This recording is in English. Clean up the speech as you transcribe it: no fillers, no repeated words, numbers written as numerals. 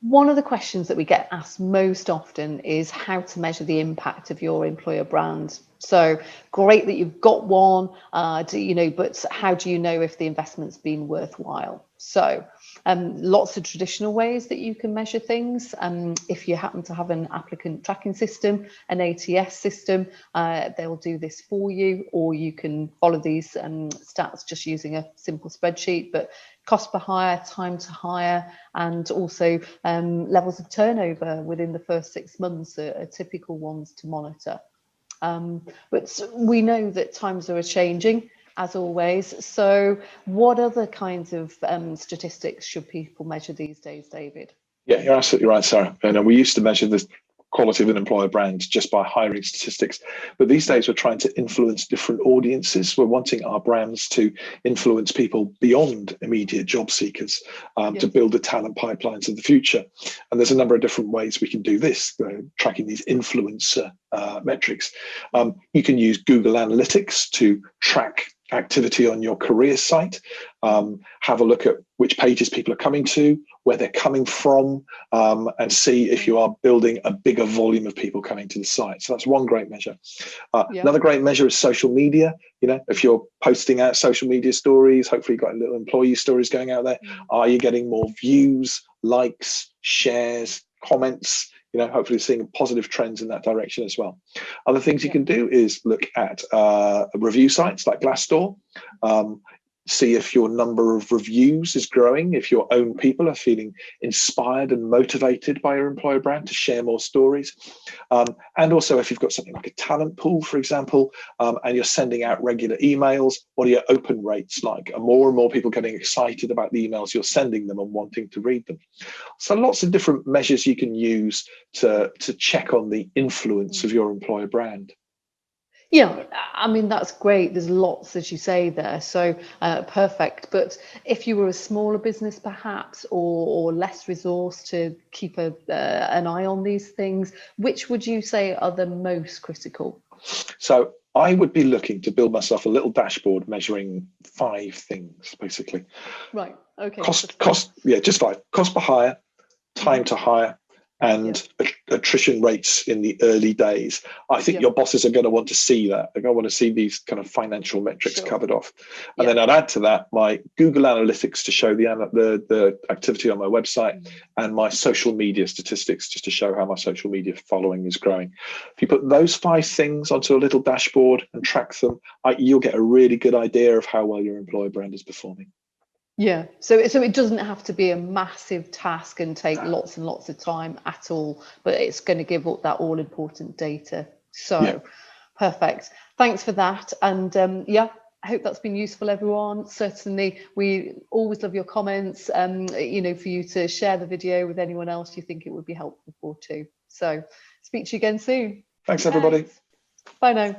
One of the questions that we get asked most often is how to measure the impact of your employer brand. So great that you've got one, but how do you know if the investment's been worthwhile? So lots of traditional ways that you can measure things. If you happen to have an applicant tracking system, an ATS system, they'll do this for you, or you can follow these stats just using a simple spreadsheet. But cost per hire, time to hire, and also levels of turnover within the first 6 months are typical ones to monitor. But we know that times are changing, as always. So what other kinds of statistics should people measure these days, David? Yeah, you're absolutely right, Sarah. And we used to measure the quality of an employer brand just by hiring statistics. But these days we're trying to influence different audiences. We're wanting our brands to influence people beyond immediate job seekers, to build the talent pipelines of the future. And there's a number of different ways we can do this, tracking these influencer metrics. You can use Google Analytics to track activity on your career site, have a look at which pages people are coming to, where they're coming from, and see if you are building a bigger volume of people coming to the site. So that's one great measure. Another great measure is social media. If you're posting out social media stories, hopefully you've got little employee stories going out there. Are you getting more views, likes, shares, comments? Hopefully seeing positive trends in that direction as well. Other things you can do is look at review sites like Glassdoor. See if your number of reviews is growing, if your own people are feeling inspired and motivated by your employer brand to share more stories. And also if you've got something like a talent pool, for example, and you're sending out regular emails, what are your open rates like? Are more and more people getting excited about the emails you're sending them and wanting to read them? So lots of different measures you can use to check on the influence of your employer brand. Yeah, I mean, that's great. There's lots, as you say there, so perfect. But if you were a smaller business, perhaps, or less resourced to keep an eye on these things, which would you say are the most critical? So I would be looking to build myself a little dashboard measuring 5 things, basically. Right. Okay. Just 5. Cost per hire, time to hire, and attrition rates in the early days. I think your bosses are going to want to see that. They're going to want to see these kind of financial metrics covered off. And then I'd add to that my Google Analytics to show the activity on my website, and my social media statistics just to show how my social media following is growing. If you put those 5 things onto a little dashboard and track them, you'll get a really good idea of how well your employer brand is performing. Yeah, so it doesn't have to be a massive task and take lots and lots of time at all, but it's going to give up that all important data. So perfect. Thanks for that. And I hope that's been useful, everyone. Certainly, we always love your comments, for you to share the video with anyone else you think it would be helpful for too. So speak to you again soon. Thanks, everybody. Bye now.